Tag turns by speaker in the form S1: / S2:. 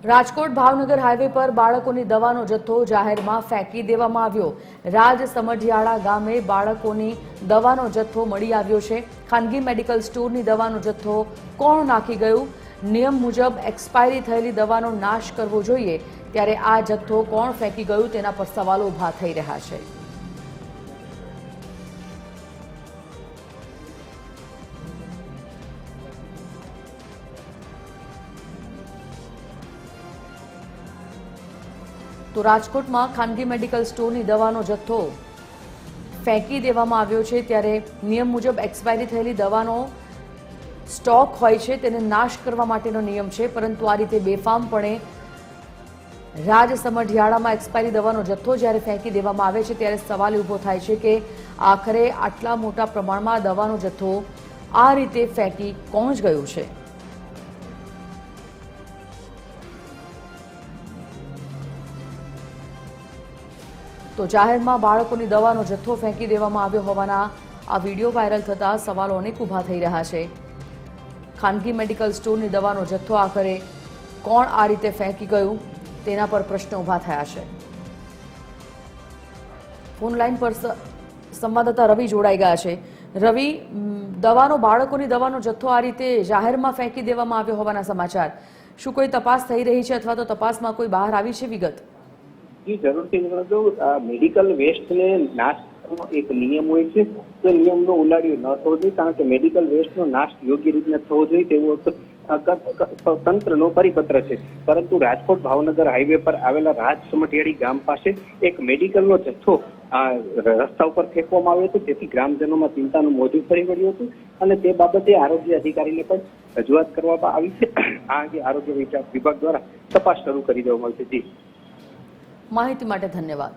S1: Rajkot Bhavnagar highway પર બાળકોની દવાનો જથ્થો જાહેરમાં ફેંકી દેવામાં આવ્યો। રાજ સમઢિયાળા ગામે બાળકોની દવાનો જથ્થો મળી આવ્યો છે। ખાનગી મેડિકલ સ્ટોરની દવાનો જથ્થો કોણ નાખી ગયું? નિયમ મુજબ એક્સપાયરી થયેલી દવાનો નાશ કરવો જોઈએ, ત્યારે આ જથ્થો કોણ ફેંકી ગયું તેના પર સવાલો ઊભા થઈ રહ્યા છે। તો રાજકોટમાં ખાનગી મેડિકલ સ્ટોરની દવાનો જથ્થો ફેંકી દેવામાં આવ્યો છે, ત્યારે નિયમ મુજબ એક્સપાયરી થયેલી દવાનો સ્ટોક હોય છે તેને નાશ કરવા માટેનો નિયમ છે, પરંતુ આ રીતે બેફામપણે રાજ સમઢિયાળામાં એક્સપાયરી દવાનો જથ્થો જ્યારે ફેંકી દેવામાં આવે છે ત્યારે સવાલ ઊભો થાય છે કે આખરે આટલા મોટા પ્રમાણમાં દવાનો જથ્થો આ રીતે ફેંકી કોણ જ ગયું છે। તો જાહેરમાં બાળકોની દવાનો જથ્થો ફેંકી દેવામાં આવ્યો હોવાના આ વિડીયો વાયરલ થતા સવાલો અનેક ઊભા થઈ રહ્યા છે। ખાનગી મેડિકલ સ્ટોરની દવાનો જથ્થો આખરે કોણ આ રીતે ફેંકી ગયું તેના પર પ્રશ્ન ઊભા થયા છે। ફોન લાઈન પર સંવાદદાતા રવિ જોડાઈ ગયા છે। રવિ, બાળકોની દવાનો જથ્થો આ રીતે જાહેરમાં ફેંકી દેવામાં આવ્યો હોવાના સમાચાર, શું કોઈ તપાસ થઈ રહી છે અથવા તો તપાસમાં કોઈ બહાર આવી છે વિગત?
S2: જરૂરથી જણાવજો, મેડિકલ વેસ્ટને નાશ કરવાનો એક નિયમ હોય છે, તે નિયમનો ઉલ્લાડ્યો ન થવો જોઈએ, કારણ કે મેડિકલ વેસ્ટનો નાશ યોગ્ય રીતના થવો જોઈએ તેવો તંત્રનો પરિપત્ર છે। પરંતુ રાજકોટ ભાવનગર હાઈવે પર આવેલા રાજ સમઢિયાળી ગામ પાસે એક મેડિકલનો જથ્થો રસ્તા ઉપર ફેંકવામાં આવ્યો હતો, જેથી ગ્રામજનોમાં ચિંતાનું મોજું ફરી વળ્યું હતું અને તે બાબતે આરોગ્ય અધિકારીને પણ રજૂઆત કરવામાં આવી છે। આ અંગે આરોગ્ય વિભાગ દ્વારા તપાસ શરૂ કરી દેવામાં આવી છે।
S1: માહિતી માટે ધન્યવાદ।